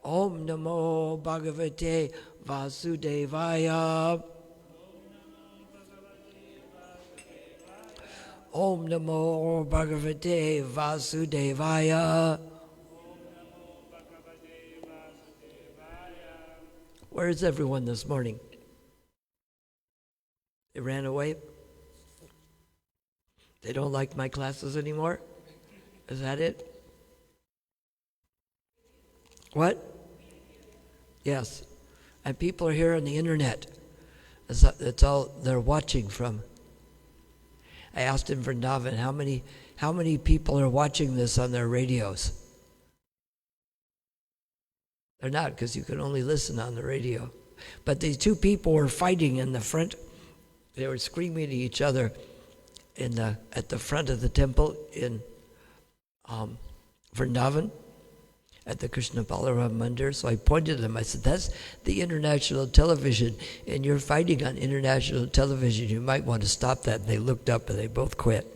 Om Namo Bhagavate Vasudevaya. Om Namo Bhagavate Vasudevaya. Where is everyone this morning? They ran away? They don't like my classes anymore? Is that it? What? Yes. And people are here on the internet. That's all they're watching from. I asked in Vrindavan, how many people are watching this on their radios? They're not, because you can only listen on the radio. But these two people were fighting in the front. They were screaming at each other at the front of the temple in Vrindavan, at the Krishna Balaram Mandir. So I pointed to them. I said, that's the international television, and you're fighting on international television. You might want to stop that. And they looked up and they both quit.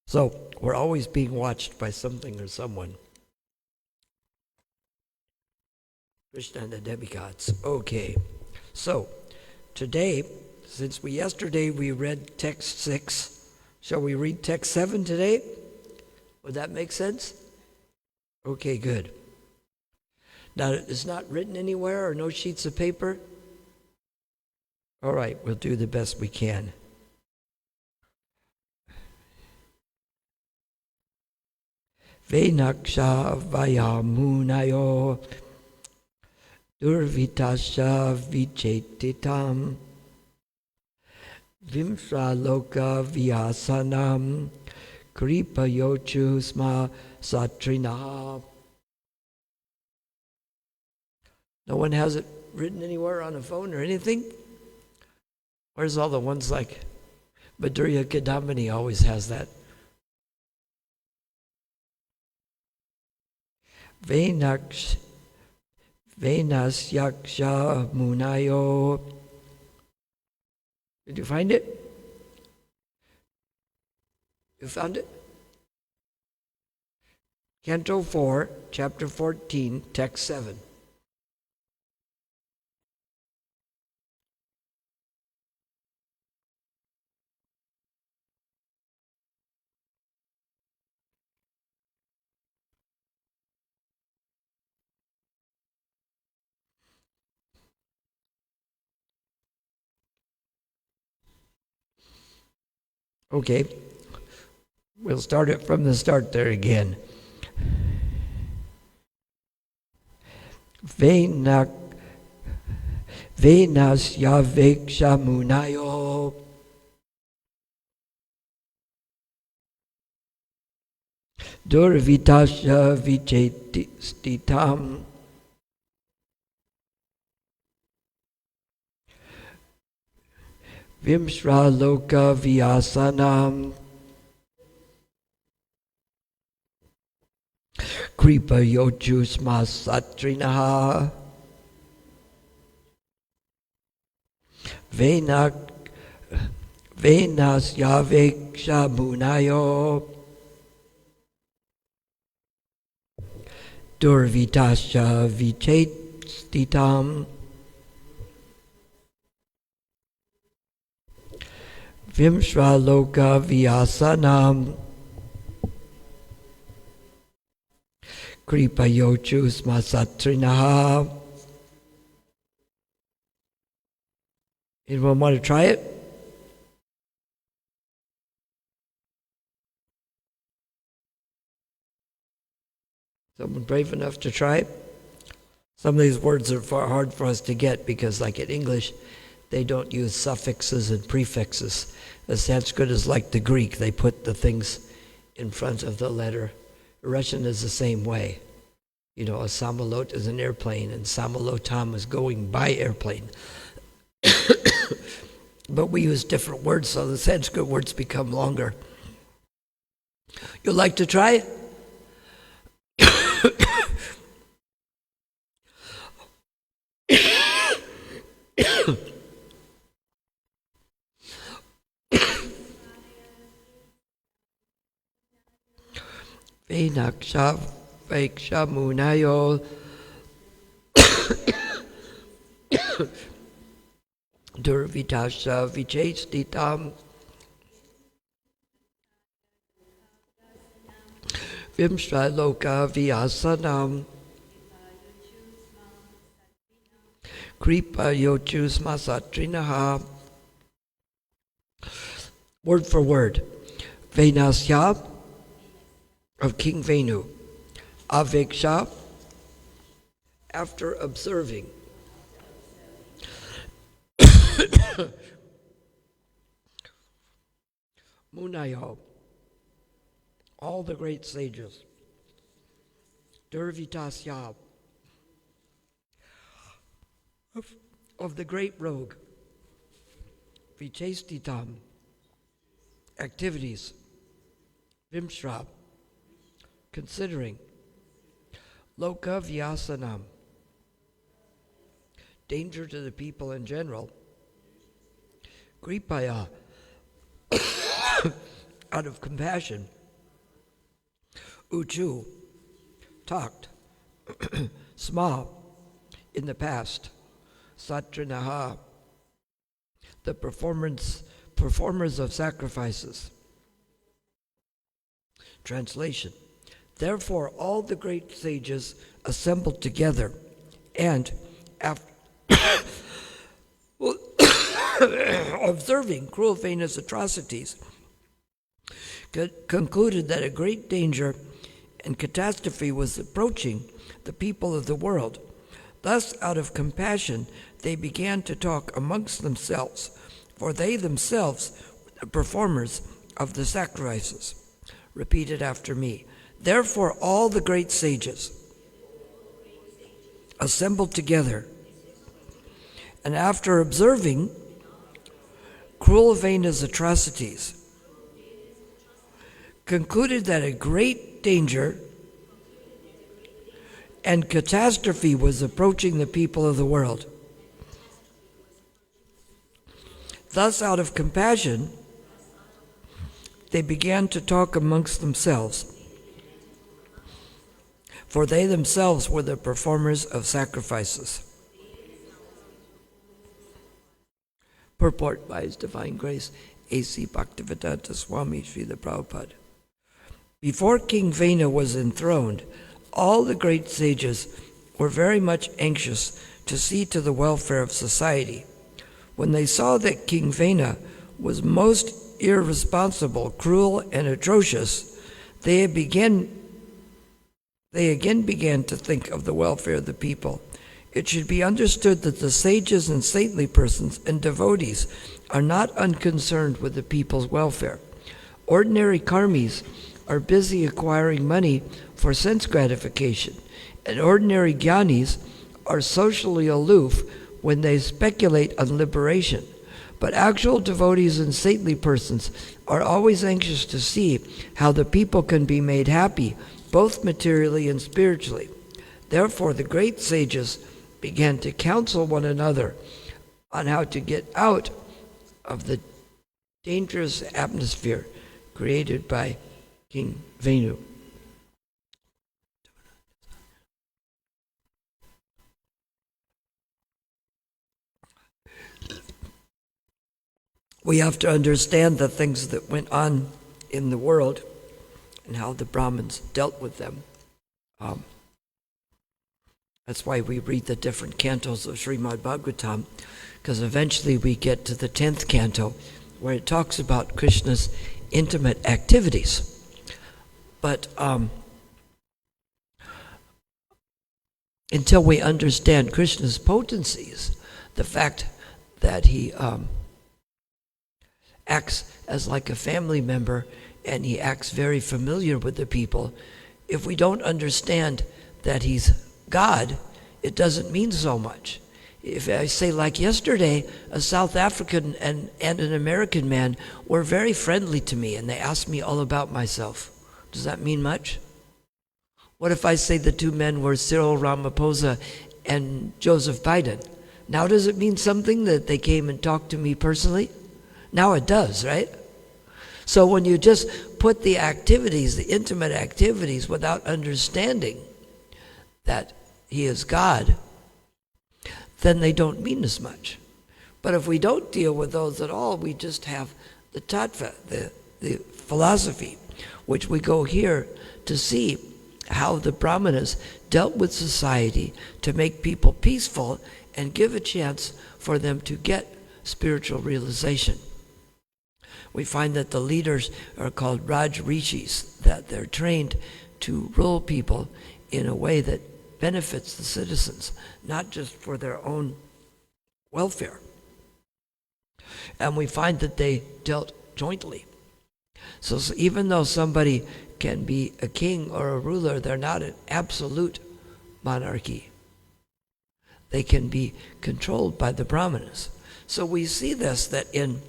So we're always being watched by something or someone. Krishna and the demigods. Okay. So today, since yesterday we read text 6, shall we read text 7 today? Would that make sense? Okay, good. Now, it's not written anywhere or no sheets of paper? All right, we'll do the best we can. Venaksha vayamunayo durvitasya vichetitam vimsra loka vyasanam kripa yochu sma satrina. No one has it written anywhere on a phone or anything? Where's all the ones like Madhurya Kadambini always has that? Venas yaksha munayo. Did you find it? You found it? Canto 4, chapter 14, text 7. Okay, we'll start it from the start there again. Venasya veksha munayo durvitasya vichetitam vimsra loka vyasanam kripa yochus masatrinaha venasya veksha munayo durvitasya vichetitam vimsra loka vyasanam kripa yochus masatrinaha. Anyone want to try it? Someone brave enough to try it? Some of these words are hard for us to get because, like in English, they don't use suffixes and prefixes. The Sanskrit is like the Greek. They put the things in front of the letter. Russian is the same way. You know, a samolot is an airplane, and samolotam is going by airplane. But we use different words, so the Sanskrit words become longer. You'd like to try it? Venaksha veksha munayo Durvitasya vichestitam vimshra loka vyasanam kripa yochus masatrinaha. Word for word. Venasya, of King Venu. Aveksha, after observing. Munayo, all the great sages. Durvitasya, of the great rogue. Vichestitam, activities. Vimshra, considering. Loka vyasanam, danger to the people in general. Kripaya, out of compassion. Uchu, talked. Sma, in the past. Satrinaha, the performers of sacrifices. Translation. Therefore all the great sages assembled together, and after observing cruel Venu's atrocities, concluded that a great danger and catastrophe was approaching the people of the world. Thus, out of compassion, they began to talk amongst themselves, for they themselves were the performers of the sacrifices. Repeat it after me. Therefore, all the great sages assembled together, and after observing cruel Venu's atrocities, concluded that a great danger and catastrophe was approaching the people of the world. Thus, out of compassion, they began to talk amongst themselves, for they themselves were the performers of sacrifices. Purport by His Divine Grace, A.C. Bhaktivedanta Swami Srila Prabhupada. Before King Venu was enthroned, all the great sages were very much anxious to see to the welfare of society. When they saw that King Venu was most irresponsible, cruel, and atrocious, they again began to think of the welfare of the people. It should be understood that the sages and saintly persons and devotees are not unconcerned with the people's welfare. Ordinary karmis are busy acquiring money for sense gratification, and ordinary jnanis are socially aloof when they speculate on liberation. But actual devotees and saintly persons are always anxious to see how the people can be made happy, both materially and spiritually. Therefore, the great sages began to counsel one another on how to get out of the dangerous atmosphere created by King Venu. We have to understand the things that went on in the world and how the Brahmins dealt with them. That's why we read the different cantos of Srimad Bhagavatam, because eventually we get to the 10th canto where it talks about Krishna's intimate activities. But until we understand Krishna's potencies, the fact that he acts as like a family member and he acts very familiar with the people, if we don't understand that he's God, it doesn't mean so much. If I say, like yesterday, a South African and an American man were very friendly to me and they asked me all about myself. Does that mean much? What if I say the two men were Cyril Ramaphosa and Joseph Biden? Now does it mean something that they came and talked to me personally? Now it does, right? So when you just put the activities, the intimate activities, without understanding that he is God, then they don't mean as much. But if we don't deal with those at all, we just have the tattva, the philosophy, which we go here to see how the Brahmanas dealt with society to make people peaceful and give a chance for them to get spiritual realization. We find that the leaders are called Raj Rishis, that they're trained to rule people in a way that benefits the citizens, not just for their own welfare. And we find that they dealt jointly. So even though somebody can be a king or a ruler, they're not an absolute monarchy. They can be controlled by the Brahmanas. So we see this, that in,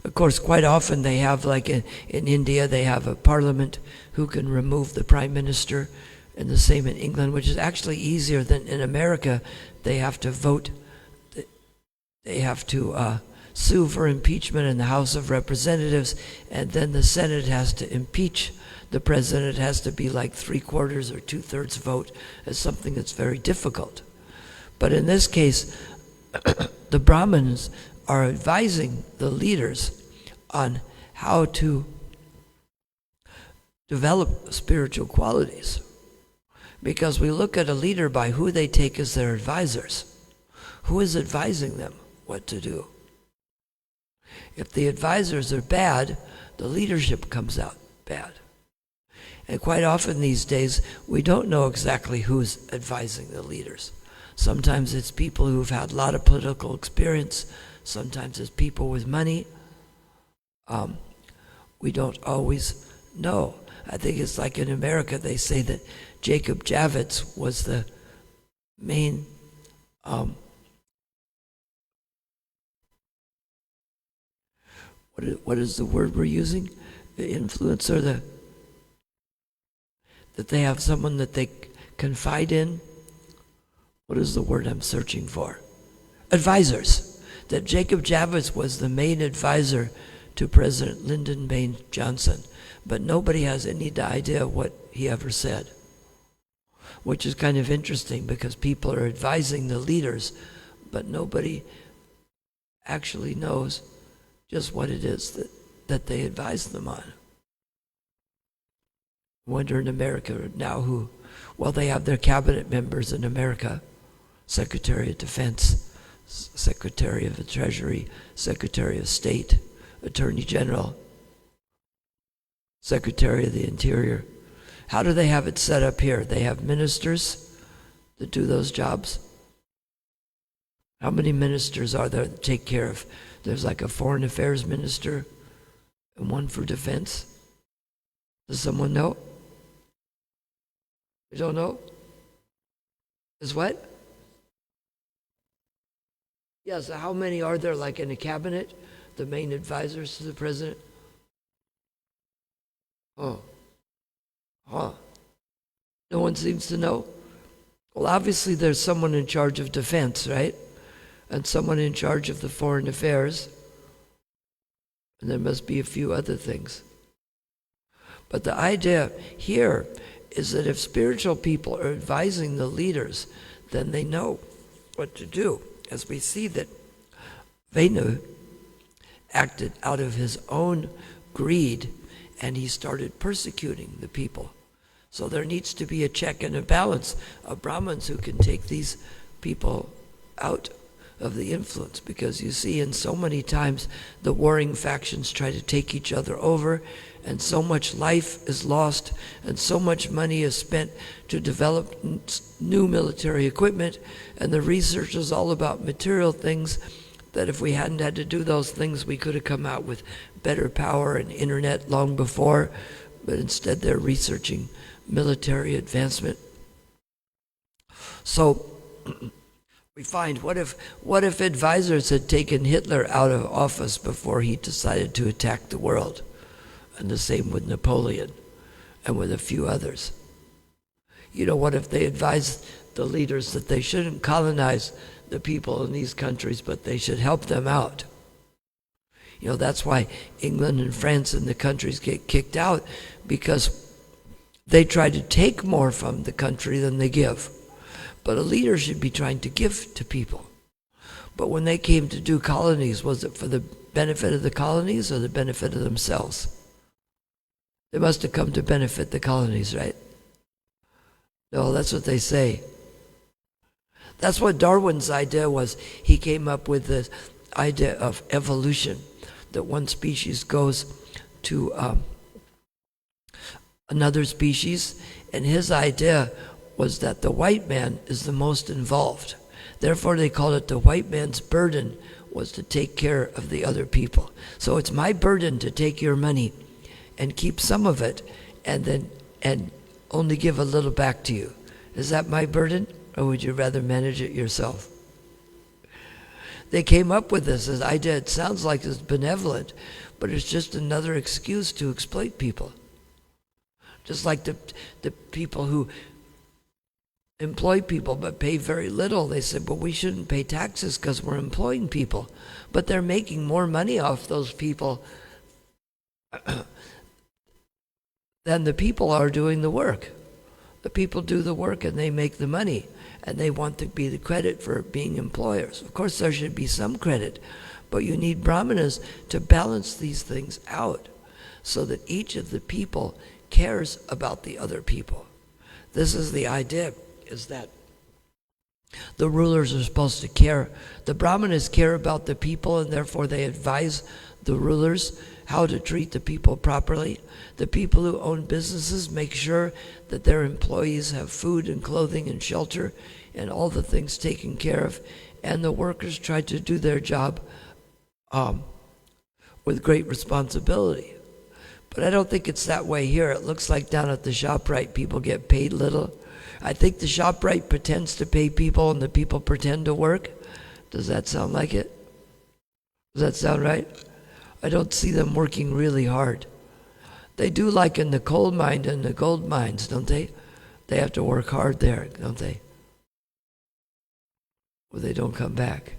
of course, quite often they have, like in India, they have a parliament who can remove the prime minister, and the same in England, which is actually easier than in America. They have to vote, they have to sue for impeachment in the House of Representatives, and then the Senate has to impeach the president. It has to be like 3/4 or 2/3 vote, as something that's very difficult. But in this case, the Brahmins are advising the leaders on how to develop spiritual qualities. Because we look at a leader by who they take as their advisors. Who is advising them what to do? If the advisors are bad, the leadership comes out bad. And quite often these days, we don't know exactly who's advising the leaders. Sometimes it's people who've had a lot of political experience. Sometimes it's people with money. We don't always know. I think it's like in America, they say that Jacob Javits was the main what is the word we're using? The influencer, that they have someone that they confide in. What is the word I'm searching for? Advisors. That Jacob Javits was the main advisor to President Lyndon Baines Johnson, but nobody has any idea what he ever said, which is kind of interesting because people are advising the leaders, but nobody actually knows just what it is that they advise them on. I wonder in America now who, well, they have their cabinet members in America, Secretary of Defense, Secretary of the Treasury, Secretary of State, Attorney General, Secretary of the Interior. How do they have it set up here? They have ministers that do those jobs. How many ministers are there that take care of? There's like a foreign affairs minister and one for defense. Does someone know? You don't know? Is what? Yes, how many are there like in the cabinet? The main advisors to the president? Oh. Huh. No one seems to know? Well, obviously there's someone in charge of defense, right? And someone in charge of the foreign affairs. And there must be a few other things. But the idea here is that if spiritual people are advising the leaders, then they know what to do. As we see that Venu acted out of his own greed, and he started persecuting the people. So there needs to be a check and a balance of Brahmins who can take these people out of the influence, because you see in so many times the warring factions try to take each other over, and so much life is lost, and so much money is spent to develop new military equipment, and the research is all about material things, that if we hadn't had to do those things, we could have come out with better power and internet long before, but instead they're researching military advancement. So we find, what if advisors had taken Hitler out of office before he decided to attack the world? And the same with Napoleon and with a few others. You know, what if they advised the leaders that they shouldn't colonize the people in these countries, but they should help them out? You know, that's why England and France and the countries get kicked out, because they try to take more from the country than they give. But a leader should be trying to give to people. But when they came to do colonies, was it for the benefit of the colonies or the benefit of themselves? They must have come to benefit the colonies, right? No, that's what they say. That's what Darwin's idea was. He came up with the idea of evolution, that one species goes to another species, and his idea was that the white man is the most involved. Therefore, they called it the white man's burden was to take care of the other people. So it's my burden to take your money and keep some of it and only give a little back to you. Is that my burden, or would you rather manage it yourself? They came up with this as idea. It sounds like it's benevolent, but it's just another excuse to exploit people. Just like the people who employ people but pay very little. They said, well, we shouldn't pay taxes because we're employing people. But they're making more money off those people than the people are doing the work. The people do the work and they make the money, and they want to be the credit for being employers. Of course, there should be some credit, but you need brahmanas to balance these things out so that each of the people cares about the other people. This is the idea, is that the rulers are supposed to care. The brahmanas care about the people, and therefore they advise the rulers how to treat the people properly. The people who own businesses make sure that their employees have food and clothing and shelter and all the things taken care of. And the workers try to do their job with great responsibility. But I don't think it's that way here. It looks like down at the ShopRite, people get paid little. I think the ShopRite pretends to pay people and the people pretend to work. Does that sound like it? Does that sound right? I don't see them working really hard. They do, like in the coal mine and the gold mines, don't they? They have to work hard there, don't they? Or they don't come back.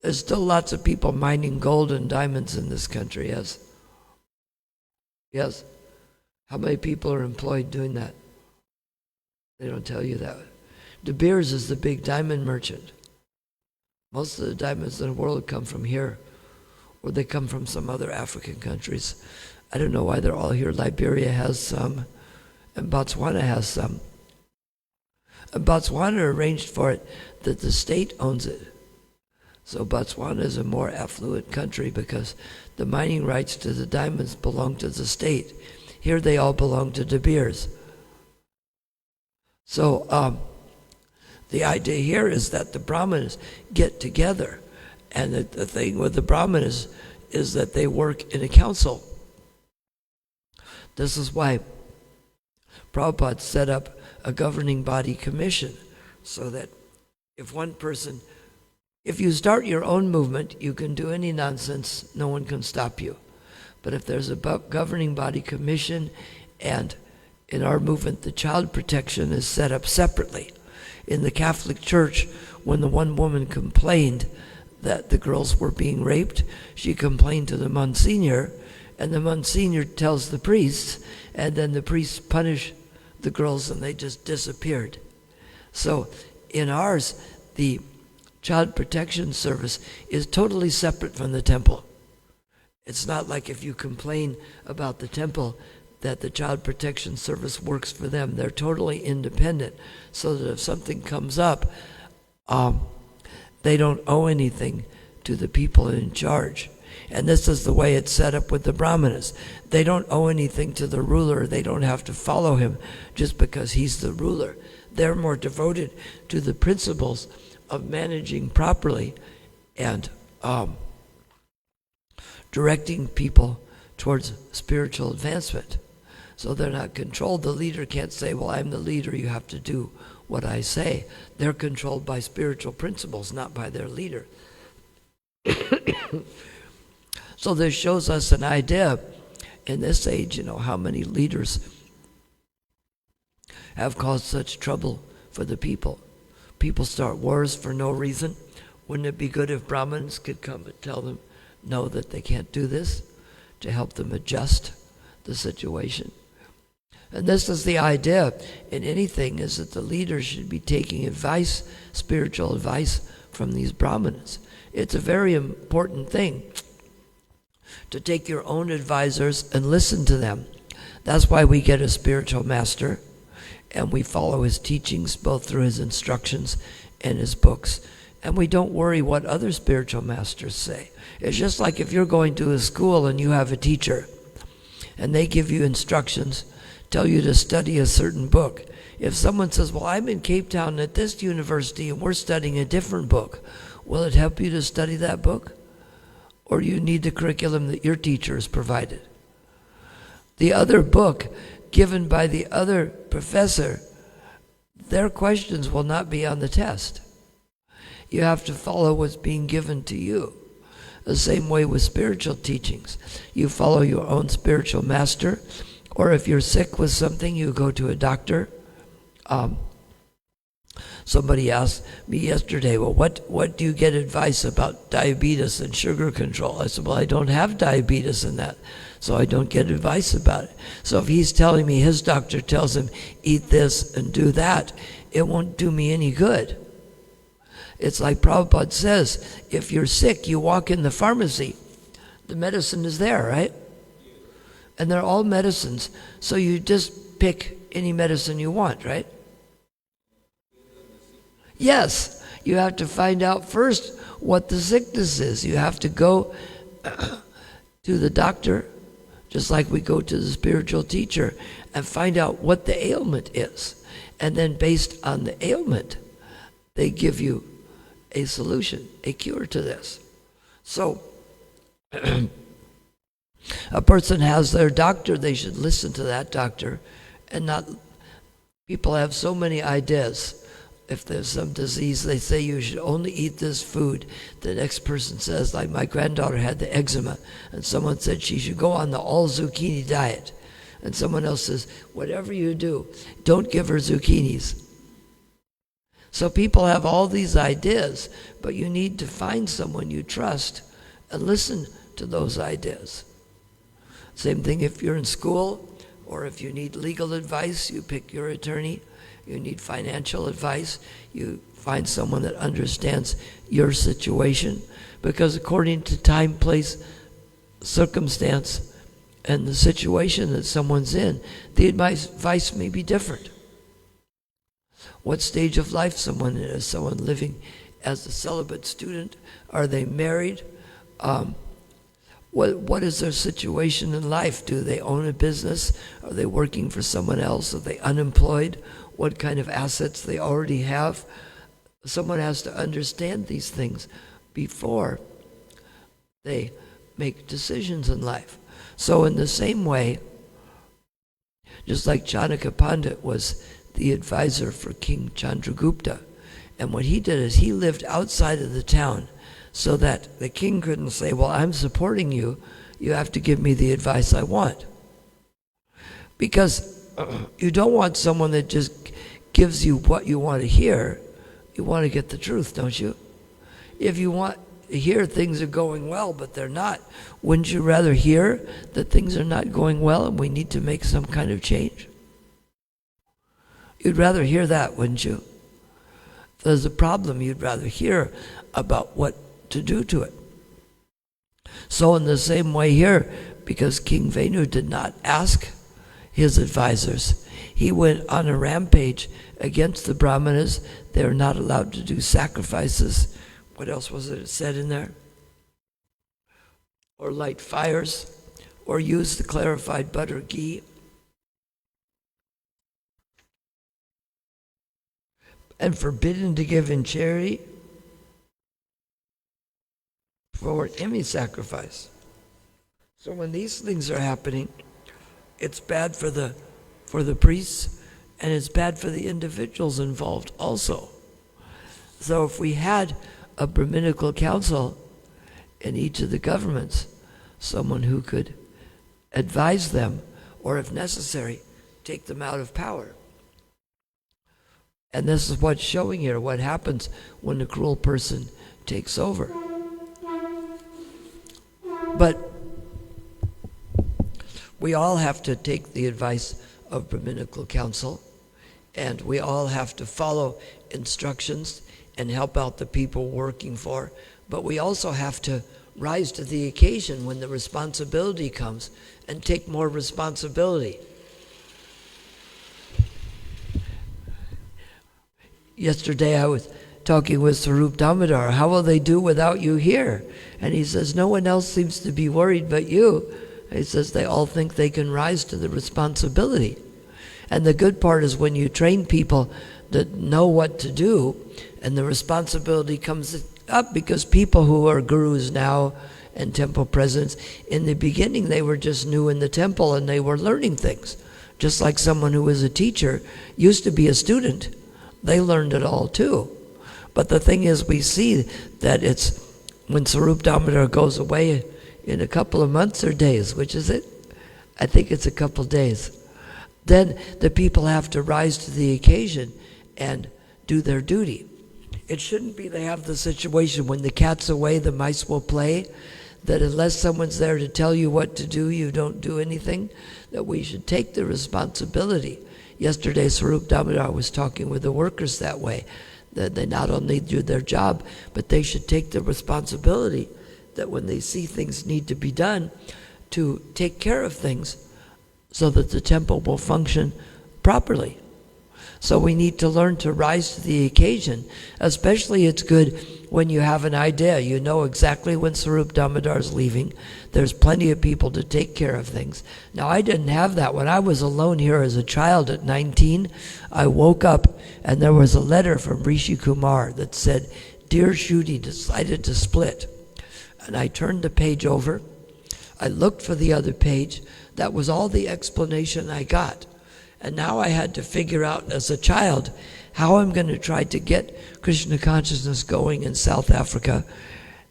There's still lots of people mining gold and diamonds in this country, yes? Yes? How many people are employed doing that? They don't tell you that. De Beers is the big diamond merchant. Most of the diamonds in the world come from here, or they come from some other African countries. I don't know why they're all here. Liberia has some, and Botswana has some. And Botswana arranged for it that the state owns it. So Botswana is a more affluent country because the mining rights to the diamonds belong to the state. Here they all belong to De Beers. So the idea here is that the Brahmanas get together, and the thing with the Brahmanas is that they work in a council. This is why Prabhupada set up a governing body commission, so that if you start your own movement, you can do any nonsense, no one can stop you. But if there's a governing body commission, and in our movement, the child protection is set up separately. In the Catholic Church, when the one woman complained that the girls were being raped, she complained to the Monsignor, and the Monsignor tells the priests, and then the priests punish the girls and they just disappeared. So in ours, the Child Protection Service is totally separate from the temple. It's not like if you complain about the temple that the Child Protection Service works for them. They're totally independent, so that if something comes up, they don't owe anything to the people in charge. And this is the way it's set up with the Brahmanas. They don't owe anything to the ruler. They don't have to follow him just because he's the ruler. They're more devoted to the principles of managing properly and directing people towards spiritual advancement. So they're not controlled. The leader can't say, well, I'm the leader, you have to do what I say. They're controlled by spiritual principles, not by their leader. So this shows us an idea in this age, how many leaders have caused such trouble for the people. People start wars for no reason. Wouldn't it be good if Brahmins could come and tell them, no, that they can't do this, to help them adjust the situation? And this is the idea in anything, is that the leader should be taking advice, spiritual advice, from these brahmanas. It's a very important thing to take your own advisors and listen to them. That's why we get a spiritual master, and we follow his teachings both through his instructions and his books. And we don't worry what other spiritual masters say. It's just like if you're going to a school and you have a teacher, and they give you instructions, tell you to study a certain book. If someone says, well, I'm in Cape Town at this university and we're studying a different book, will it help you to study that book? Or do you need the curriculum that your teacher has provided? The other book given by the other professor, their questions will not be on the test. You have to follow what's being given to you. The same way with spiritual teachings. You follow your own spiritual master, or if you're sick with something, you go to a doctor. Somebody asked me yesterday, well, what do you get advice about diabetes and sugar control? I said, well, I don't have diabetes and that, so I don't get advice about it. So if he's telling me his doctor tells him, eat this and do that, it won't do me any good. It's like Prabhupada says, if you're sick, you walk in the pharmacy, the medicine is there, right? And they're all medicines, so you just pick any medicine you want, right? Yes, you have to find out first what the sickness is. You have to go to the doctor, just like we go to the spiritual teacher, and find out what the ailment is. And then based on the ailment, they give you a solution, a cure to this. So, a person has their doctor, they should listen to that doctor and not, people have so many ideas. If there's some disease, they say you should only eat this food. The next person says, like my granddaughter had the eczema, and someone said she should go on the all zucchini diet. And someone else says, whatever you do, don't give her zucchinis. So people have all these ideas, but you need to find someone you trust and listen to those ideas. Same thing if you're in school, or if you need legal advice, you pick your attorney. You need financial advice, you find someone that understands your situation, because according to time, place, circumstance, and the situation that someone's in, the advice may be different. What stage of life someone is? Is someone living as a celibate student? Are they married? What is their situation in life? Do they own a business? Are they working for someone else? Are they unemployed? What kind of assets they already have? Someone has to understand these things before they make decisions in life. So in the same way, just like Chanakya Pandit was the advisor for King Chandragupta, and what he did is he lived outside of the town so that the king couldn't say, well, I'm supporting you, you have to give me the advice I want. Because you don't want someone that just gives you what you want to hear. You want to get the truth, don't you? If you want to hear things are going well, but they're not, wouldn't you rather hear that things are not going well and we need to make some kind of change? You'd rather hear that, wouldn't you? If there's a problem, you'd rather hear about what to do to it. So in the same way here, because King Venu did not ask his advisors, he went on a rampage against the Brahmanas. They're not allowed to do sacrifices. What else was it said in there? Or light fires, or use the clarified butter ghee. And forbidden to give in charity for any sacrifice. So when these things are happening, it's bad for the priests, and it's bad for the individuals involved also. So if we had a Brahminical council in each of the governments, someone who could advise them, or if necessary, take them out of power. And this is what's showing here, what happens when a cruel person takes over. But we all have to take the advice of Brahminical Council, and we all have to follow instructions and help out the people working for, but we also have to rise to the occasion when the responsibility comes and take more responsibility. Yesterday I was talking with Sarup Damodar, how will they do without you here? And he says, no one else seems to be worried but you. He says they all think they can rise to the responsibility. And the good part is when you train people that know what to do, and the responsibility comes up, because people who are gurus now and temple presidents, in the beginning they were just new in the temple and they were learning things. Just like someone who was a teacher used to be a student. They learned it all too. But the thing is, we see that it's when Sarup Damodar goes away in a couple of months or days, which is it? I think it's a couple days. Then the people have to rise to the occasion and do their duty. It shouldn't be they have the situation when the cat's away, the mice will play, that unless someone's there to tell you what to do, you don't do anything, that we should take the responsibility. Yesterday, Sarup Damodar was talking with the workers that way, that they not only do their job, but they should take the responsibility that when they see things need to be done, to take care of things so that the temple will function properly. So we need to learn to rise to the occasion. Especially it's good when you have an idea. You know exactly when Sarup Damodar is leaving. There's plenty of people to take care of things. Now, I didn't have that. When I was alone here as a child at 19, I woke up and there was a letter from Rishi Kumar that said, "Dear Kshudi, decided to split." And I turned the page over. I looked for the other page. That was all the explanation I got. And now I had to figure out as a child how I'm going to try to get Krishna consciousness going in South Africa,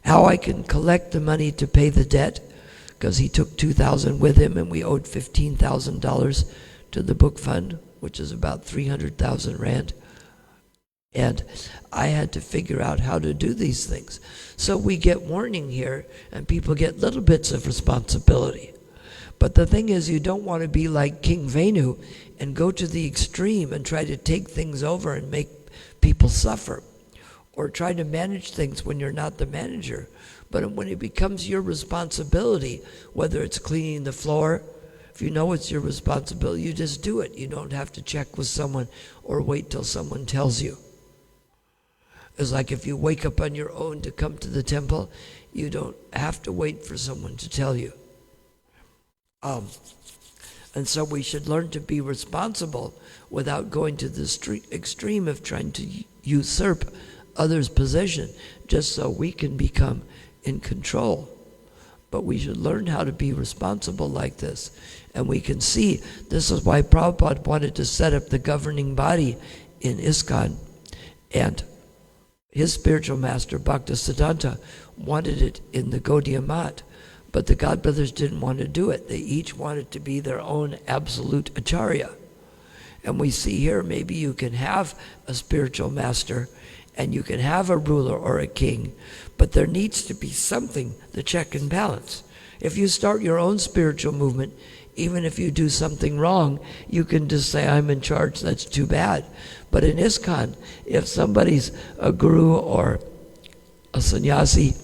how I can collect the money to pay the debt, because he took $2,000 with him and we owed $15,000 to the book fund, which is about 300,000 rand. And I had to figure out how to do these things. So we get warning here and people get little bits of responsibility. But the thing is, you don't want to be like King Venu and go to the extreme and try to take things over and make people suffer, or try to manage things when you're not the manager. But when it becomes your responsibility, whether it's cleaning the floor, if you know it's your responsibility, you just do it. You don't have to check with someone or wait till someone tells you. It's like if you wake up on your own to come to the temple, you don't have to wait for someone to tell you. And so we should learn to be responsible without going to the extreme of trying to usurp others' position just so we can become in control. But we should learn how to be responsible like this. And we can see this is why Prabhupada wanted to set up the governing body in ISKCON. And his spiritual master, Bhaktisiddhanta, wanted it in the Gaudiya Math. But the Godbrothers didn't want to do it. They each wanted to be their own absolute acharya. And we see here, maybe you can have a spiritual master and you can have a ruler or a king, but there needs to be something, the check and balance. If you start your own spiritual movement, even if you do something wrong, you can just say, I'm in charge, that's too bad. But in ISKCON, if somebody's a guru or a sannyasi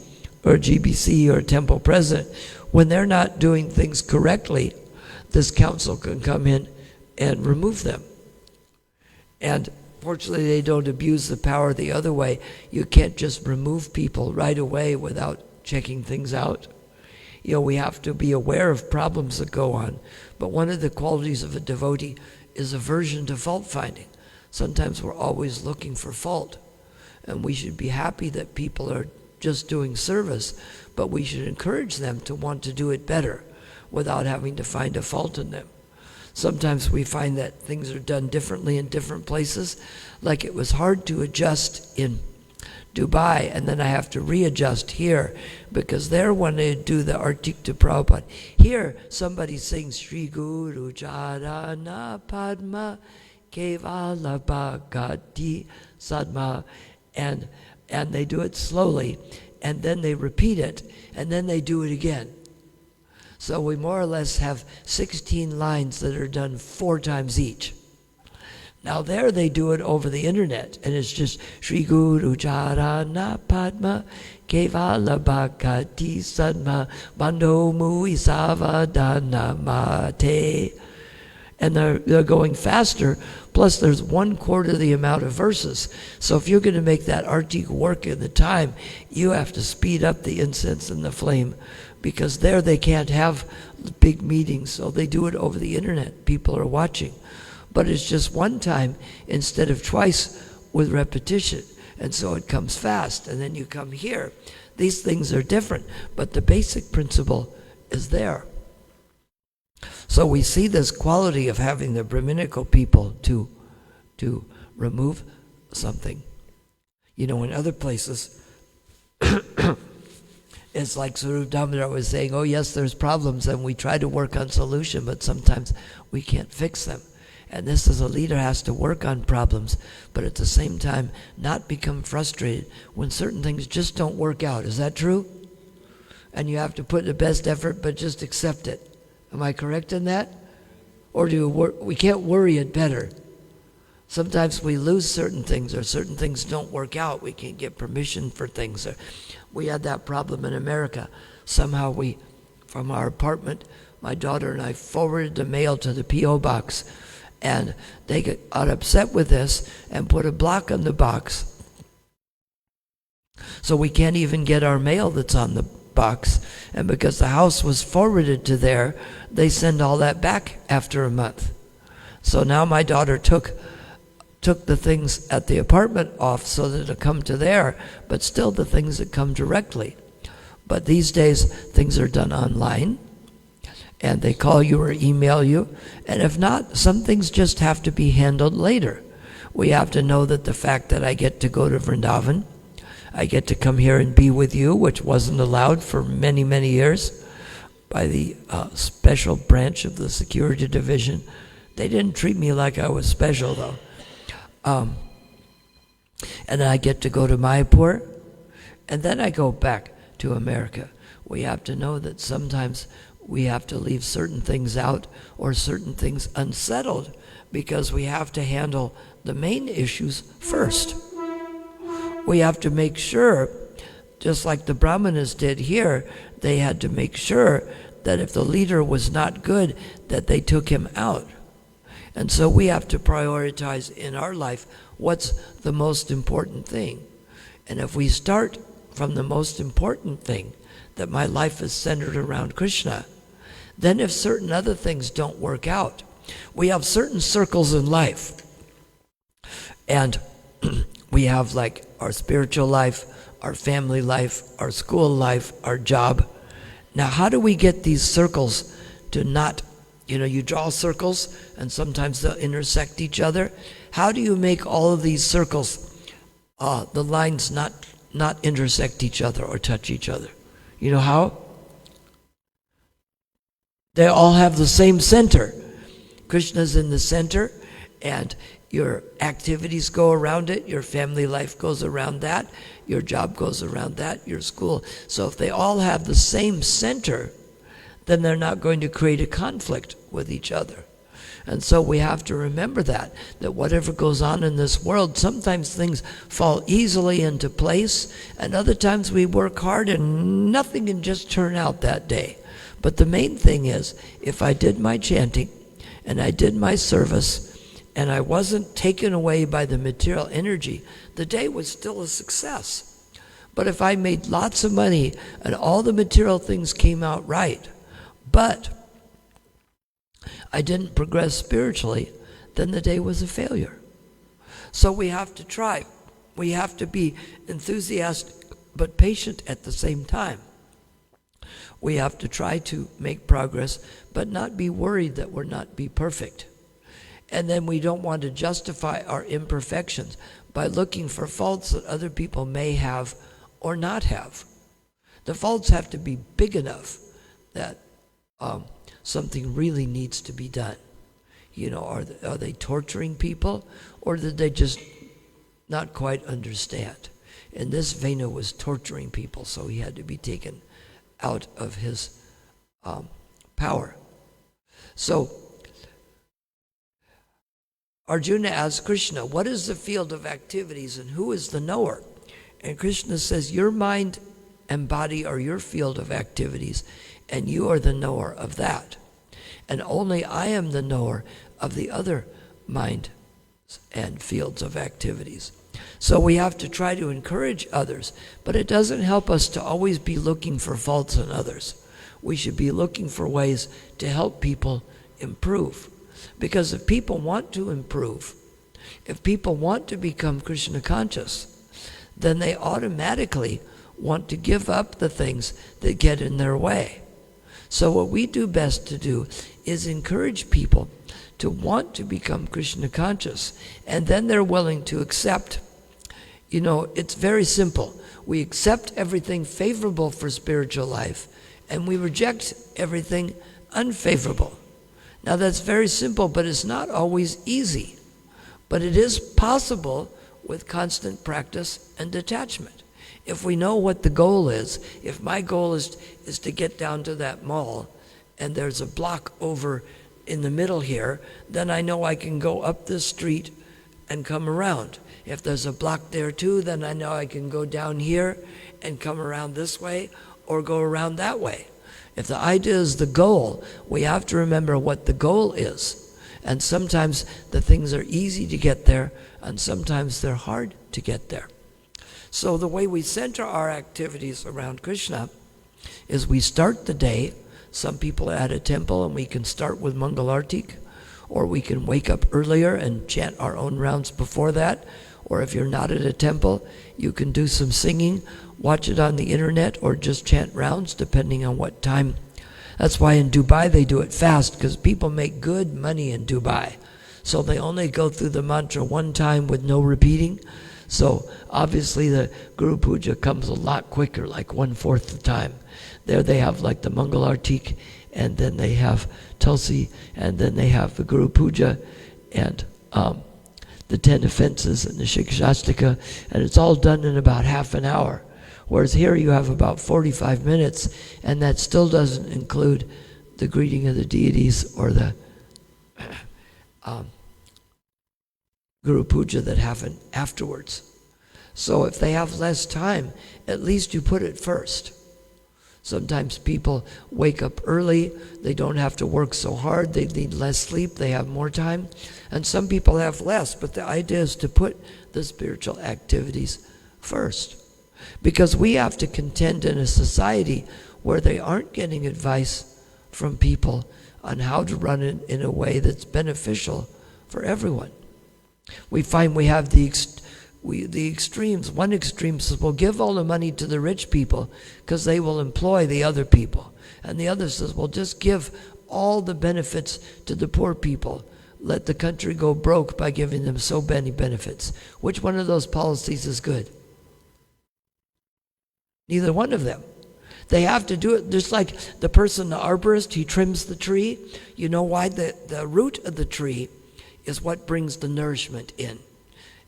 or GBC or temple president, when they're not doing things correctly, this council can come in and remove them. And fortunately, they don't abuse the power the other way. You can't just remove people right away without checking things out. You know, we have to be aware of problems that go on. But one of the qualities of a devotee is aversion to fault finding. Sometimes we're always looking for fault. And we should be happy that people are just doing service, but we should encourage them to want to do it better without having to find a fault in them. Sometimes we find that things are done differently in different places, like it was hard to adjust in Dubai, and then I have to readjust here because there when they do the Artik to Prabhupada. Here, somebody sings Shri Guru Charana Padma Kevala Bhagati Sadma, and they do it slowly, and then they repeat it, and then they do it again. So we more or less have 16 lines that are done 4 times each. Now there they do it over the internet, and it's just Shri Guru Charana Padma Kevala Bhakati Sadma Bandho Mui Savadana Mate. And they're going faster, plus there's 1/4 the amount of verses. So if you're going to make that artik work in the time, you have to speed up the incense and the flame, because there they can't have big meetings, so they do it over the internet. People are watching. But it's just 1 time instead of twice with repetition. And so it comes fast, and then you come here. These things are different, but the basic principle is there. So we see this quality of having the Brahminical people to remove something. You know, in other places, it's like Swarup Damodar was saying, oh yes, there's problems, and we try to work on solution, but sometimes we can't fix them. And this, as a leader, has to work on problems, but at the same time not become frustrated when certain things just don't work out. Is that true? And you have to put the best effort, but just accept it. Am I correct in that? Or we can't worry it better. Sometimes we lose certain things, or certain things don't work out. We can't get permission for things. We had that problem in America. Somehow from our apartment, my daughter and I forwarded the mail to the P.O. box. And they got upset with this and put a block on the box. So we can't even get our mail that's on the box. And because the house was forwarded to there, they send all that back after a month. So now my daughter took the things at the apartment off so that it'll come to there, but still the things that come directly. But these days, things are done online. And they call you or email you. And if not, some things just have to be handled later. We have to know that the fact that I get to go to Vrindavan, I get to come here and be with you, which wasn't allowed for many, many years by the special branch of the security division. They didn't treat me like I was special, though. And then I get to go to Mayapur, and then I go back to America. We have to know that sometimes we have to leave certain things out or certain things unsettled because we have to handle the main issues first. We have to make sure, just like the Brahmanas did here, they had to make sure that if the leader was not good, that they took him out. And so we have to prioritize in our life what's the most important thing. And if we start from the most important thing, that my life is centered around Krishna, then if certain other things don't work out, we have certain circles in life. And we have like our spiritual life, our family life, our school life, our job. Now, how do we get these circles to not, you draw circles and sometimes they'll intersect each other. How do you make all of these circles, the lines not intersect each other or touch each other? You know how? They all have the same center. Krishna's in the center, and your activities go around it, your family life goes around that, your job goes around that, your school. So if they all have the same center, then they're not going to create a conflict with each other. And so we have to remember that whatever goes on in this world, sometimes things fall easily into place, and other times we work hard and nothing can just turn out that day. But the main thing is, if I did my chanting, and I did my service, and I wasn't taken away by the material energy, the day was still a success. But if I made lots of money, and all the material things came out right, but I didn't progress spiritually, then the day was a failure. So we have to try. We have to be enthusiastic but patient at the same time. We have to try to make progress, but not be worried that we're not be perfect. And then we don't want to justify our imperfections by looking for faults that other people may have or not have. The faults have to be big enough that something really needs to be done. Are they torturing people, or did they just not quite understand? And this Venu was torturing people, so he had to be taken out of his power. So Arjuna asks Krishna, what is the field of activities and who is the knower? And Krishna says, your mind and body are your field of activities, and you are the knower of that. And only I am the knower of the other mind and fields of activities. So we have to try to encourage others, but it doesn't help us to always be looking for faults in others. We should be looking for ways to help people improve. Because if people want to improve, if people want to become Krishna conscious, then they automatically want to give up the things that get in their way. So what we do best to do is encourage people to want to become Krishna conscious, and then they're willing to accept. You know, it's very simple. We accept everything favorable for spiritual life, and we reject everything unfavorable. Now that's very simple, but it's not always easy. But it is possible with constant practice and detachment. If we know what the goal is, if my goal is to get down to that mall, and there's a block over in the middle here, then I know I can go up this street and come around. If there's a block there too, then I know I can go down here and come around this way or go around that way. If the idea is the goal, we have to remember what the goal is. And sometimes the things are easy to get there, and sometimes they're hard to get there. So the way we center our activities around Krishna is we start the day. Some people are at a temple, and we can start with Mangalartik, or we can wake up earlier and chant our own rounds before that. Or if you're not at a temple, you can do some singing, watch it on the internet, or just chant rounds depending on what time. That's why in Dubai they do it fast, because people make good money in Dubai. So they only go through the mantra one time with no repeating. So obviously the Guru Puja comes a lot quicker, like 1/4 the time. There they have like the Mangalartik, and then they have Tulsi, and then they have the Guru Puja, and the 10 offenses and the Shikshastika, and it's all done in about half an hour. Whereas here you have about 45 minutes, and that still doesn't include the greeting of the deities or the Guru Puja that happen afterwards. So if they have less time, at least you put it first. Sometimes people wake up early, they don't have to work so hard, they need less sleep, they have more time. And some people have less, but the idea is to put the spiritual activities first. Because we have to contend in a society where they aren't getting advice from people on how to run it in a way that's beneficial for everyone. We find we have the extremes. One extreme says, well, give all the money to the rich people because they will employ the other people. And the other says, well, just give all the benefits to the poor people. Let the country go broke by giving them so many benefits. Which one of those policies is good? Neither one of them. They have to do it just like the person, the arborist, he trims the tree. You know why? The root of the tree is what brings the nourishment in.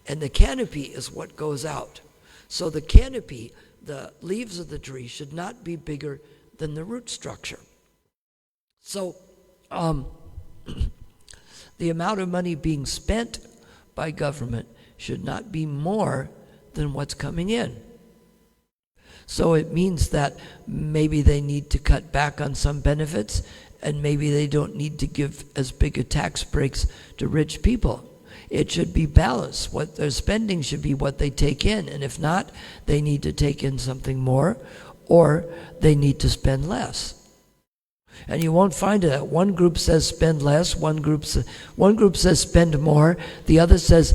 And the canopy is what goes out. So the canopy, the leaves of the tree, should not be bigger than the root structure. So the amount of money being spent by government should not be more than what's coming in. So it means that maybe they need to cut back on some benefits, and maybe they don't need to give as big a tax breaks to rich people. It should be balanced. What they're spending should be what they take in, and if not, they need to take in something more, or they need to spend less. And you won't find it that one group says spend less, one group says spend more, the other says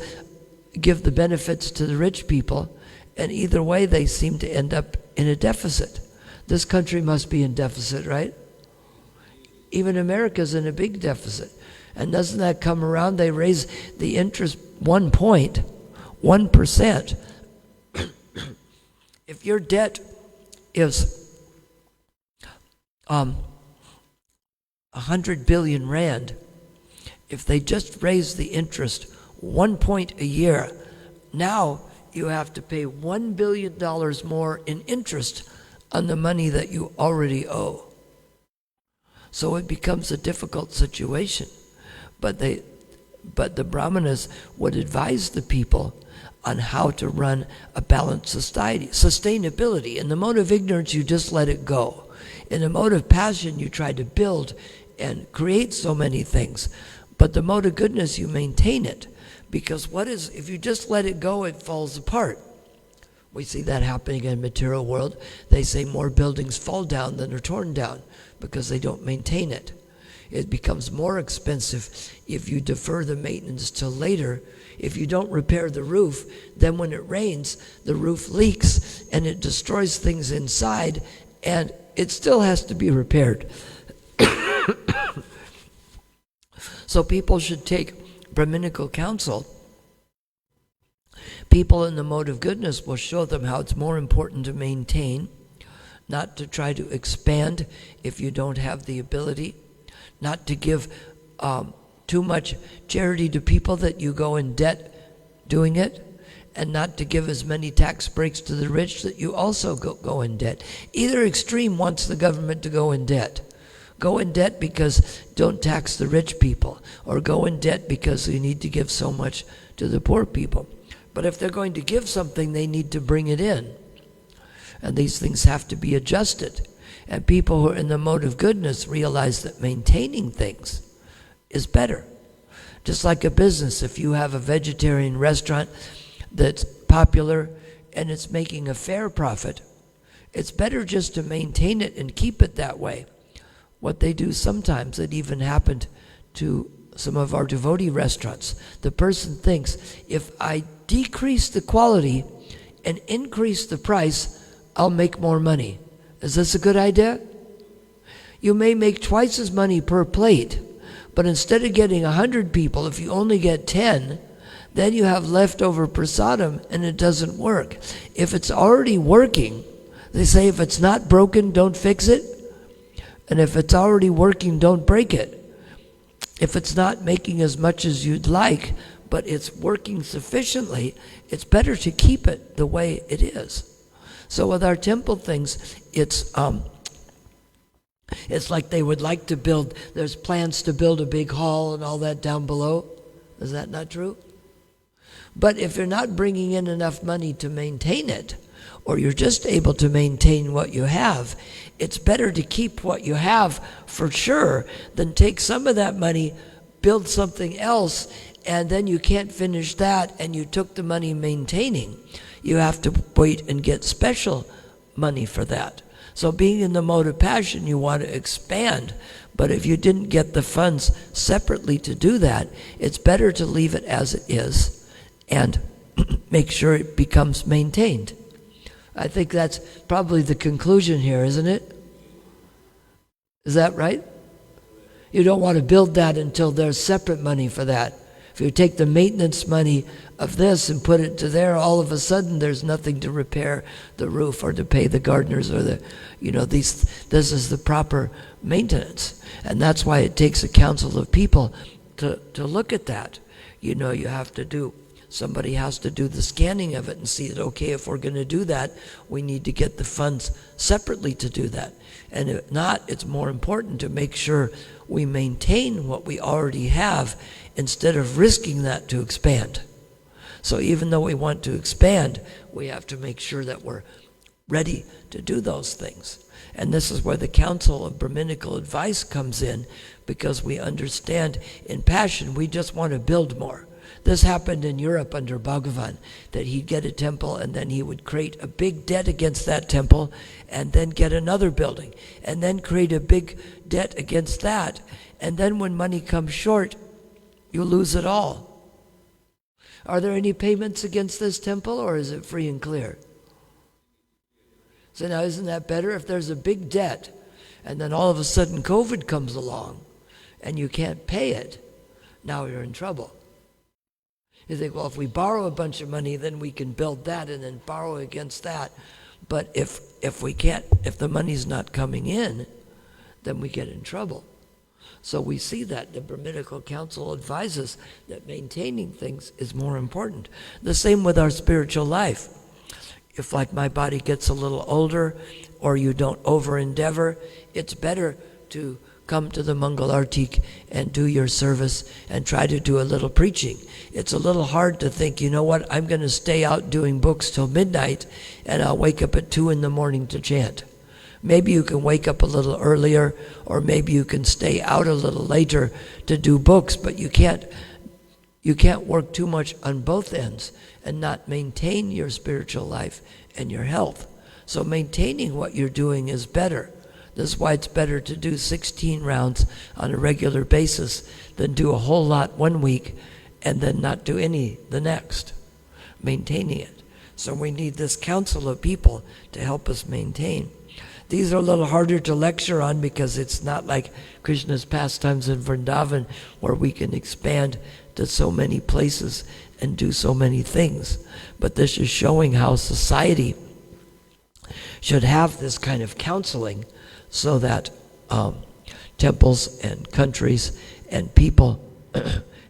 give the benefits to the rich people, and either way they seem to end up in a deficit. This country must be in deficit, right? Even America's in a big deficit. And doesn't that come around? They raise the interest 1%. If your debt is 100 billion rand, if they just raise the interest 1 point a year, now you have to pay $1 billion more in interest on the money that you already owe. So it becomes a difficult situation. But the Brahmanas would advise the people on how to run a balanced society. Sustainability. In the mode of ignorance, you just let it go. In the mode of passion, you try to build and create so many things. But the mode of goodness, you maintain it. Because if you just let it go, it falls apart. We see that happening in the material world. They say more buildings fall down than are torn down because they don't maintain it. It becomes more expensive if you defer the maintenance till later. If you don't repair the roof, then when it rains, the roof leaks and it destroys things inside, and it still has to be repaired. So people should take Brahminical counsel. People in the mode of goodness will show them how it's more important to maintain, not to try to expand if you don't have the ability, not to give too much charity to people that you go in debt doing it, and not to give as many tax breaks to the rich that you also go in debt. Either extreme wants the government to go in debt. Go in debt because don't tax the rich people, or go in debt because you need to give so much to the poor people. But if they're going to give something, they need to bring it in. And these things have to be adjusted. And people who are in the mode of goodness realize that maintaining things is better. Just like a business, if you have a vegetarian restaurant that's popular and it's making a fair profit, it's better just to maintain it and keep it that way. What they do sometimes, it even happened to some of our devotee restaurants. The person thinks, if I decrease the quality and increase the price, I'll make more money. Is this a good idea? You may make twice as money per plate, but instead of getting 100 people, if you only get 10, then you have leftover prasadam and it doesn't work. If it's already working, they say if it's not broken, don't fix it. And if it's already working, don't break it. If it's not making as much as you'd like, but it's working sufficiently, it's better to keep it the way it is. So with our temple things, it's like they would like to build, there's plans to build a big hall and all that down below. Is that not true? But if you're not bringing in enough money to maintain it, or you're just able to maintain what you have, it's better to keep what you have for sure than take some of that money, build something else, and then you can't finish that and you took the money maintaining. You have to wait and get special money for that. So being in the mode of passion, you want to expand. But if you didn't get the funds separately to do that, it's better to leave it as it is and make sure it becomes maintained. I think that's probably the conclusion here, isn't it? Is that right? You don't want to build that until there's separate money for that. If you take the maintenance money of this and put it to there, all of a sudden there's nothing to repair the roof or to pay the gardeners or this is the proper maintenance. And that's why it takes a council of people to look at that. You have to do, somebody has to do the scanning of it and see that, okay, if we're going to do that, we need to get the funds separately to do that. And if not, it's more important to make sure we maintain what we already have instead of risking that to expand. So even though we want to expand, we have to make sure that we're ready to do those things. And this is where the council of Brahminical advice comes in, because we understand in passion we just want to build more. This happened in Europe under Bhagavatam, that he'd get a temple and then he would create a big debt against that temple and then get another building and then create a big debt against that. And then when money comes short, you lose it all. Are there any payments against this temple, or is it free and clear? So now isn't that better? If there's a big debt and then all of a sudden COVID comes along and you can't pay it, now you're in trouble. You think, well, if we borrow a bunch of money, then we can build that and then borrow against that. But if we can't, if the money's not coming in, then we get in trouble. So we see that the Brahminical Council advises that maintaining things is more important. The same with our spiritual life. If, like, my body gets a little older or you don't over-endeavor, it's better to come to the Mangal Artik and do your service and try to do a little preaching. It's a little hard to think, you know what, I'm going to stay out doing books till midnight and I'll wake up at 2 in the morning to chant. Maybe you can wake up a little earlier, or maybe you can stay out a little later to do books, but you can't work too much on both ends and not maintain your spiritual life and your health. So maintaining what you're doing is better. This is why it's better to do 16 rounds on a regular basis than do a whole lot one week and then not do any the next, maintaining it. So we need this council of people to help us maintain. These are a little harder to lecture on because it's not like Krishna's pastimes in Vrindavan where we can expand to so many places and do so many things. But this is showing how society should have this kind of counseling so that temples and countries and people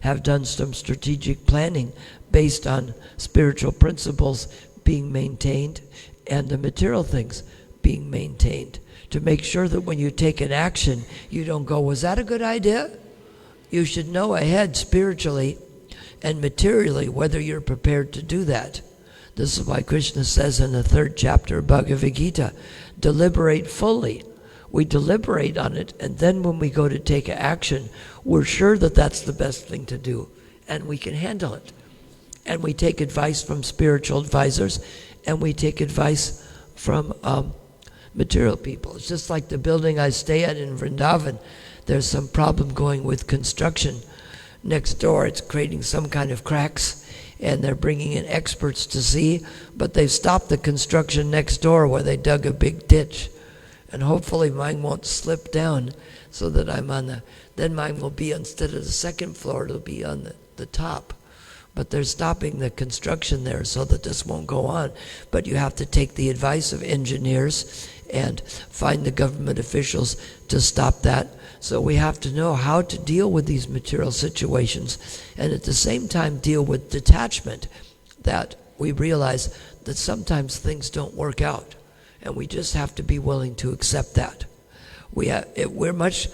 have done some strategic planning based on spiritual principles being maintained and the material things being maintained, to make sure that when you take an action, you don't go, was that a good idea? You should know ahead spiritually and materially whether you're prepared to do that. This is why Krishna says in the 3rd chapter of Bhagavad Gita, deliberate fully. We deliberate on it, and then when we go to take action, we're sure that that's the best thing to do, and we can handle it. And we take advice from spiritual advisors, and we take advice from material people. It's just like the building I stay at in Vrindavan. There's some problem going with construction next door. It's creating some kind of cracks, and they're bringing in experts to see, but they've stopped the construction next door where they dug a big ditch. And hopefully mine won't slip down so that then mine will be, instead of the 2nd floor, it'll be on the top. But they're stopping the construction there so that this won't go on. But you have to take the advice of engineers and find the government officials to stop that. So we have to know how to deal with these material situations and at the same time deal with detachment, that we realize that sometimes things don't work out and we just have to be willing to accept that. We're much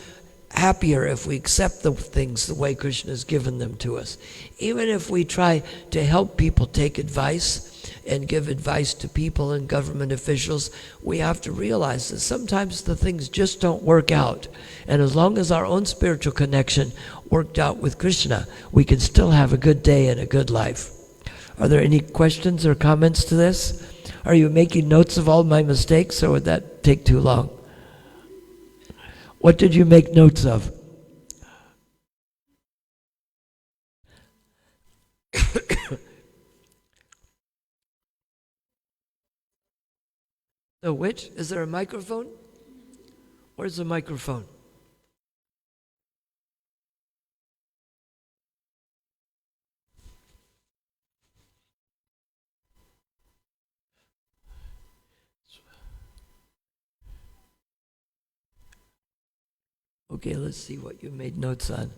happier if we accept the things the way Krishna has given them to us. Even if we try to help people take advice and give advice to people and government officials, we have to realize that sometimes the things just don't work out. And as long as our own spiritual connection worked out with Krishna, we can still have a good day and a good life. Are there any questions or comments to this? Are you making notes of all my mistakes, or would that take too long? What did you make notes of? The which? Is there a microphone? Where's the microphone? Okay, let's see what you made notes on.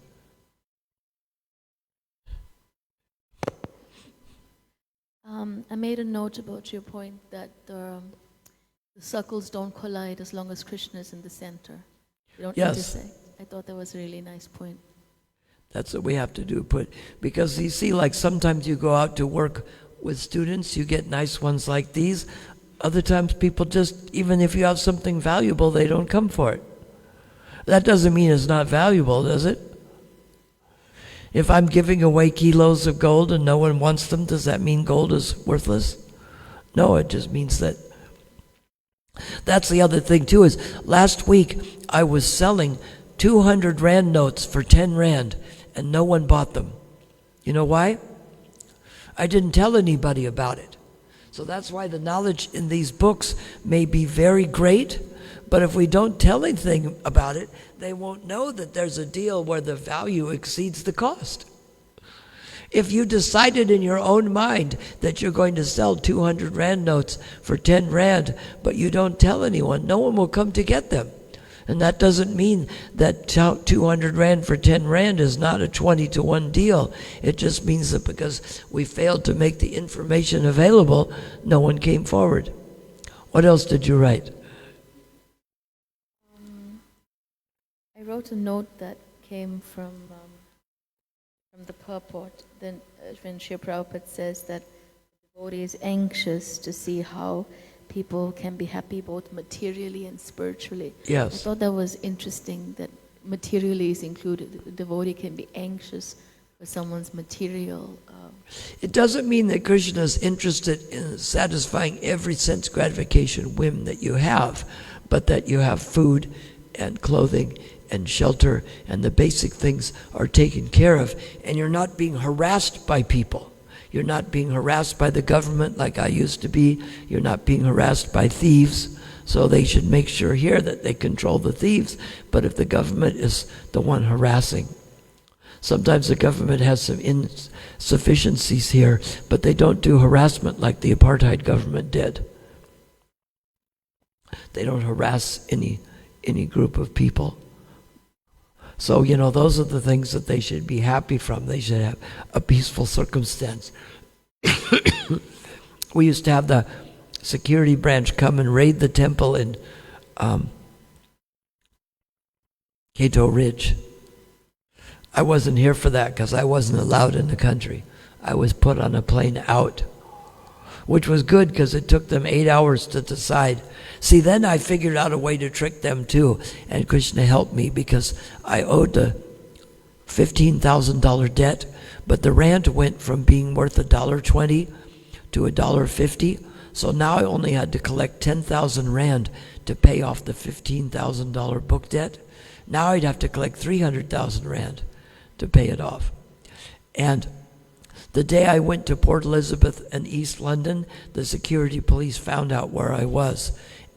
I made a note about your point that the circles don't collide as long as Krishna is in the center. They don't intersect. I thought that was a really nice point. That's what we have to do. Because you see, like sometimes you go out to work with students, you get nice ones like these. Other times people just, even if you have something valuable, they don't come for it. That doesn't mean it's not valuable, does it? If I'm giving away kilos of gold and no one wants them, does that mean gold is worthless? No, it just means that. That's the other thing too, is last week I was selling 200 Rand notes for 10 Rand and no one bought them. You know why? I didn't tell anybody about it. So that's why the knowledge in these books may be very great, but if we don't tell anything about it, they won't know that there's a deal where the value exceeds the cost. If you decided in your own mind that you're going to sell 200 Rand notes for 10 Rand, but you don't tell anyone, no one will come to get them. And that doesn't mean that 200 Rand for 10 Rand is not a 20-to-1 deal. It just means that because we failed to make the information available, no one came forward. What else did you write? I wrote a note that came from the purport. Then when Srila Prabhupada says that the devotee is anxious to see how people can be happy both materially and spiritually. Yes. I thought that was interesting that materially is included. The devotee can be anxious for someone's material. It doesn't mean that Krishna is interested in satisfying every sense gratification whim that you have, but that you have food and clothing and shelter and the basic things are taken care of, and you're not being harassed by people. You're not being harassed by the government like I used to be. You're not being harassed by thieves. So they should make sure here that they control the thieves. But if the government is the one harassing, sometimes the government has some insufficiencies here, but they don't do harassment like the apartheid government did. They don't harass any group of people. So, those are the things that they should be happy from. They should have a peaceful circumstance. We used to have the security branch come and raid the temple in Cato Ridge. I wasn't here for that because I wasn't allowed in the country. I was put on a plane out, which was good because it took them 8 hours to decide. See, then I figured out a way to trick them too, and Krishna helped me because I owed a $15,000 debt, but the rand went from being worth $1.20 to $1.50, so now I only had to collect 10,000 rand to pay off the $15,000 book debt. Now I'd have to collect 300,000 rand to pay it off. And the day I went to Port Elizabeth and East London, the security police found out where I was.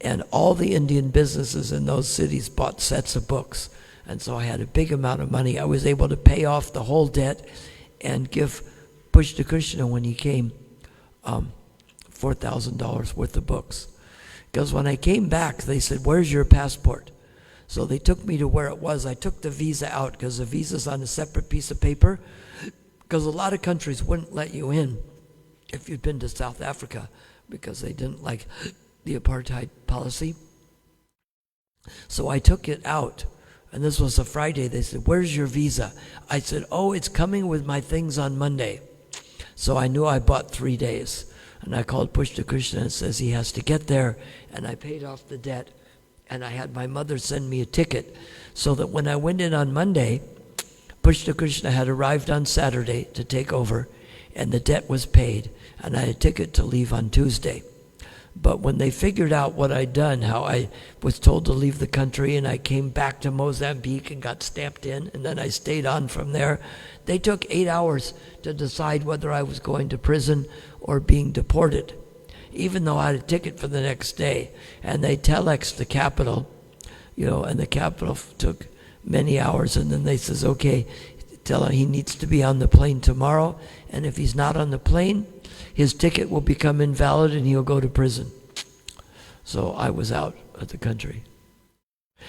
And all the Indian businesses in those cities bought sets of books. And so I had a big amount of money. I was able to pay off the whole debt and give Push to Krishna when he came $4,000 worth of books. Because when I came back, they said, "Where's your passport?" So they took me to where it was. I took the visa out because the visa's on a separate piece of paper. Because a lot of countries wouldn't let you in if you'd been to South Africa because they didn't like the apartheid policy. So I took it out, and this was a Friday. They said, "Where's your visa?" I said, "Oh, it's coming with my things on Monday." So I knew I bought 3 days, and I called Push to Krishna and says he has to get there, and I paid off the debt, and I had my mother send me a ticket so that when I went in on Monday, Push to Krishna had arrived on Saturday to take over, and the debt was paid, and I had a ticket to leave on Tuesday. But when they figured out what I'd done, how I was told to leave the country, and I came back to Mozambique and got stamped in, and then I stayed on from there, they took 8 hours to decide whether I was going to prison or being deported, even though I had a ticket for the next day. And they telexed the capital, and the capital took many hours, and then they says, "Okay, tell him he needs to be on the plane tomorrow, and if he's not on the plane, his ticket will become invalid and he'll go to prison." So I was out of the country.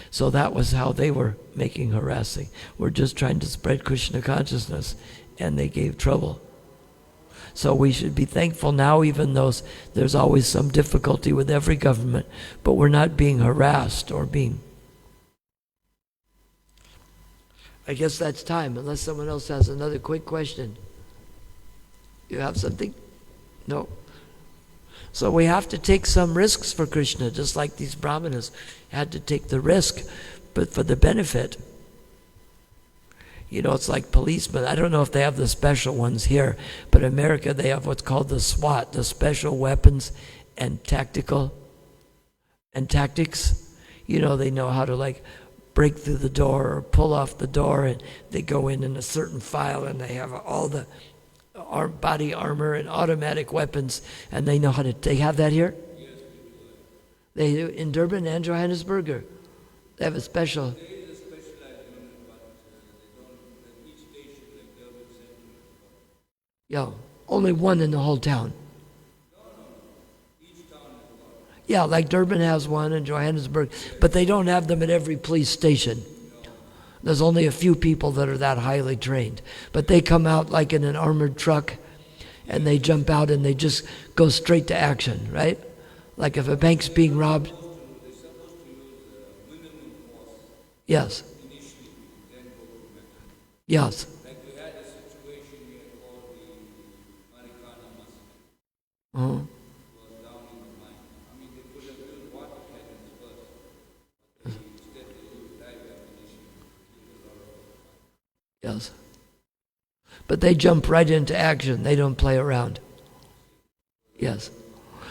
So that was how they were making harassing. We're just trying to spread Krishna consciousness, and they gave trouble. So we should be thankful now, even though there's always some difficulty with every government, but we're not being harassed or being... I guess that's time, unless someone else has another quick question. You have something? No. So we have to take some risks for Krishna, just like these brahmanas had to take the risk, but for the benefit. It's like policemen. I don't know if they have the special ones here, but in America they have what's called the SWAT, the Special Weapons and Tactics. They know how to break through the door or pull off the door, and they go in a certain file, and they have all the body armor and automatic weapons, and they know how to... They have that here? Yes, they do in Durban and Johannesburg. Or they have a special... There is a specialized unit, but they don't... Each station, like Durban Central... Yeah, only one in the whole town. Yeah, like Durban has one and Johannesburg, but they don't have them at every police station. There's only a few people that are that highly trained. But they come out like in an armored truck, and they jump out and they just go straight to action, right? Like if a bank's being robbed. Yes. Yes. Like we had a situation here called the Marikana Massacre. Uh-huh. It was down in the mine. I mean, they could have built water cannons first, but instead they used live ammunition to kill a lot of them. Yes. But they jump right into action. They don't play around. Yes.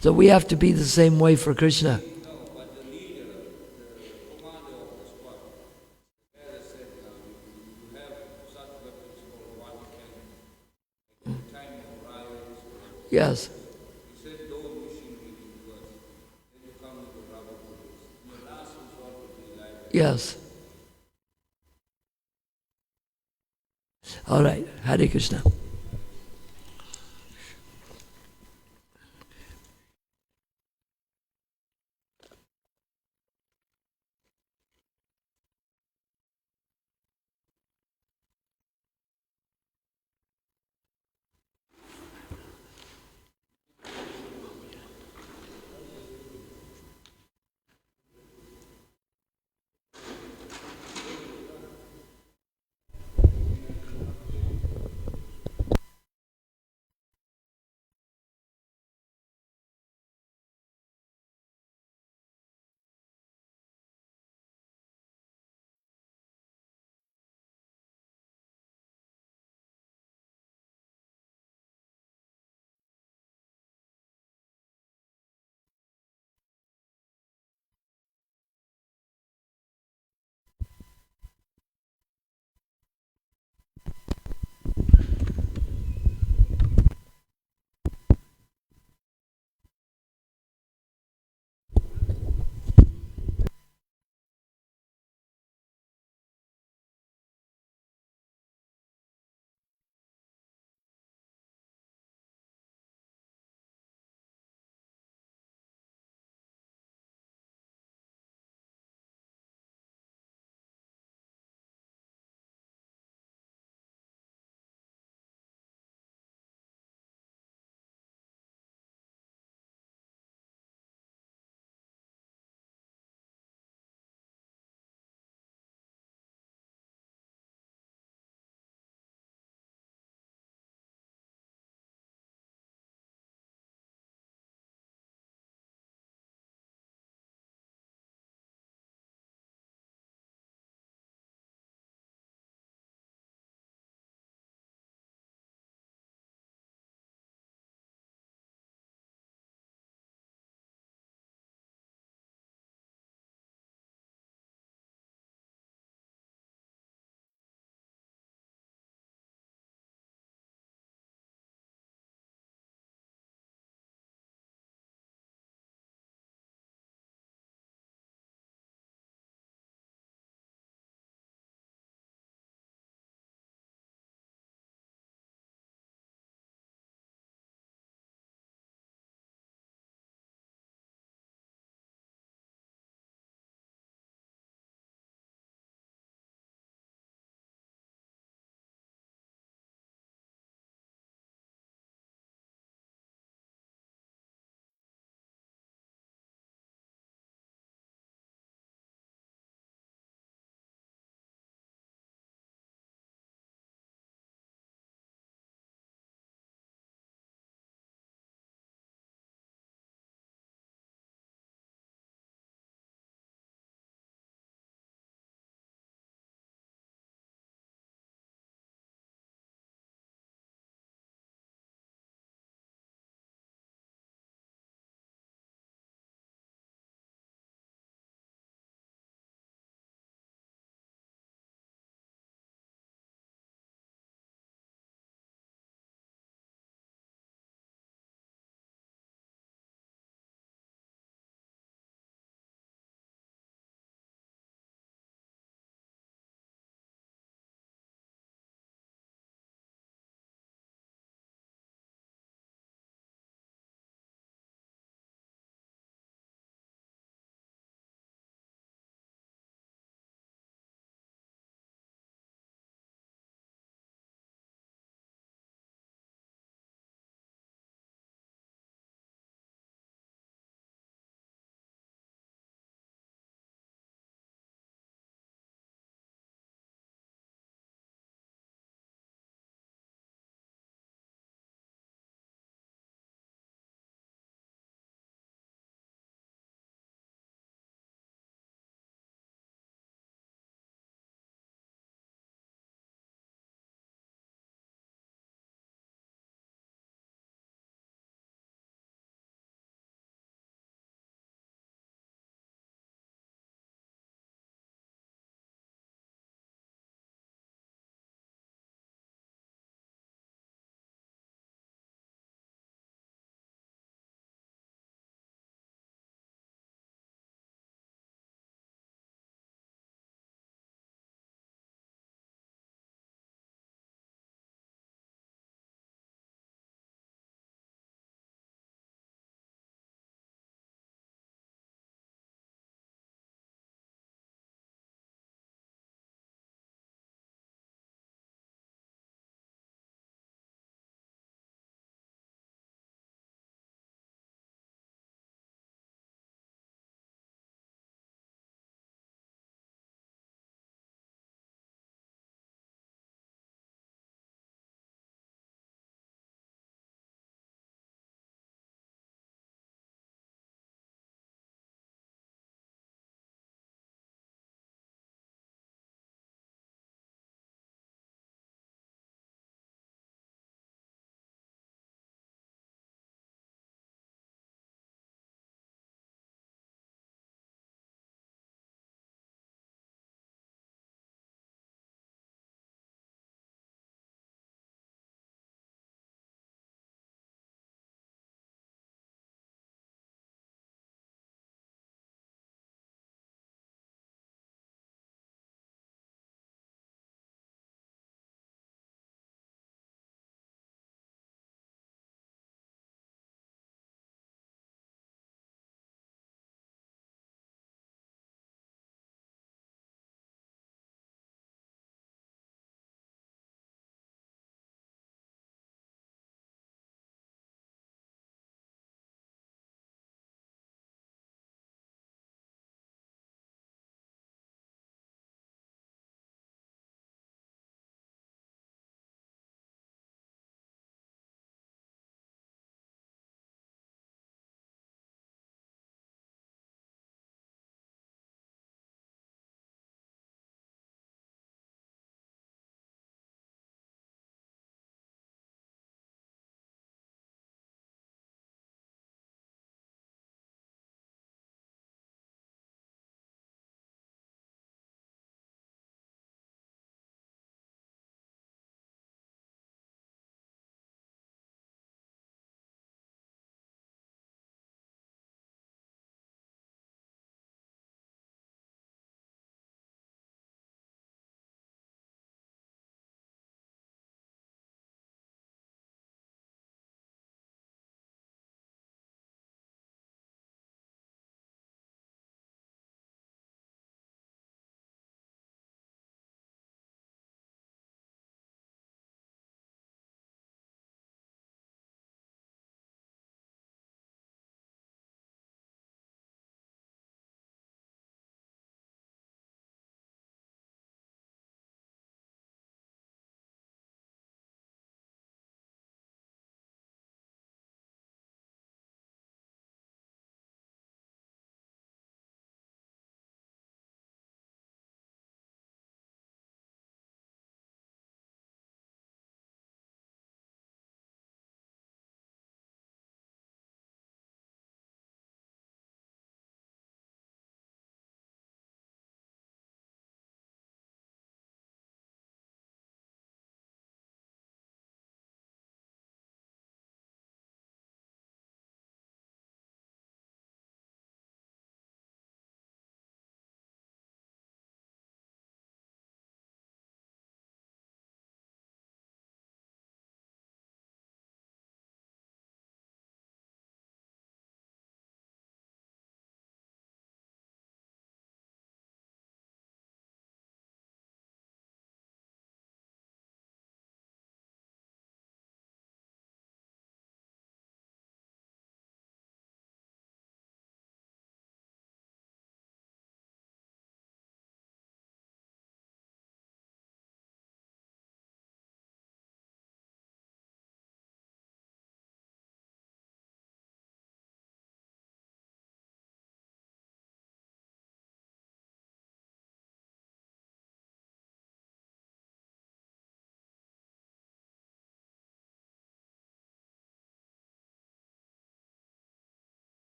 So we have to be the same way for Krishna. No, but the leader, the commander of the squad, the guy that said, you have such weapons called water cannons, like in the time of riots. Yes. He said, don't machinery first. Then you come with the rubber bullets. Your last resort would be live. Yes. All right. Hare Krishna.